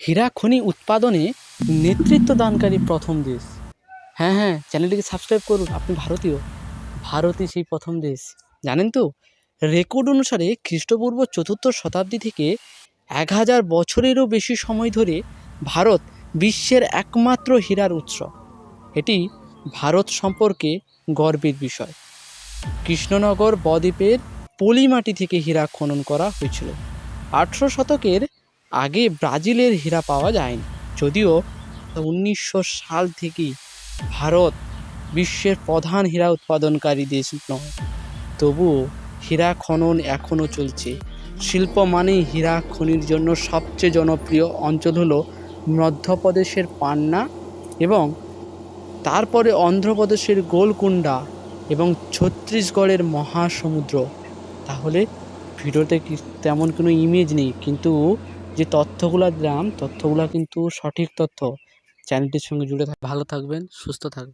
হীরা খনি উৎপাদনে নেতৃত্ব দানকারী প্রথম দেশ। হ্যাঁ, চ্যানেলটিকে সাবস্ক্রাইব করুন। আপনি ভারতই সেই প্রথম দেশ, জানেন তো? রেকর্ড অনুসারে খ্রিস্টপূর্ব ৪র্থ শতাব্দী থেকে ১০০০ বছরেরও বেশি সময় ধরে ভারত বিশ্বের একমাত্র হীরার উৎস। এটি ভারত সম্পর্কে গর্বের বিষয়। কৃষ্ণনগর বদ্বীপের পলিমাটি থেকে হীরা খনন করা হয়েছিল। ১৮ শতকের আগে ব্রাজিলের হীরা পাওয়া যায়নি। যদিও ১৯০০ সাল থেকেই ভারত বিশ্বের প্রধান হীরা উৎপাদনকারী দেশ নয়, তবুও হীরা খনন এখনও চলছে। শিল্প মানেই হীরা খনির জন্য সবচেয়ে জনপ্রিয় অঞ্চল হলো মধ্যপ্রদেশের পান্না এবং তারপরে অন্ধ্রপ্রদেশের গোলকুন্ডা এবং ছত্তিশগড়ের মহাসমুদ্র। তাহলে ভিডিওতে কি তেমন কোনো ইমেজ নেই, কিন্তু যে তথ্যগুলো দিলাম তথ্যগুলো কিন্তু সঠিক তথ্য। চ্যানেলটির সঙ্গে জুড়ে ভালো থাকবেন, সুস্থ থাকবেন।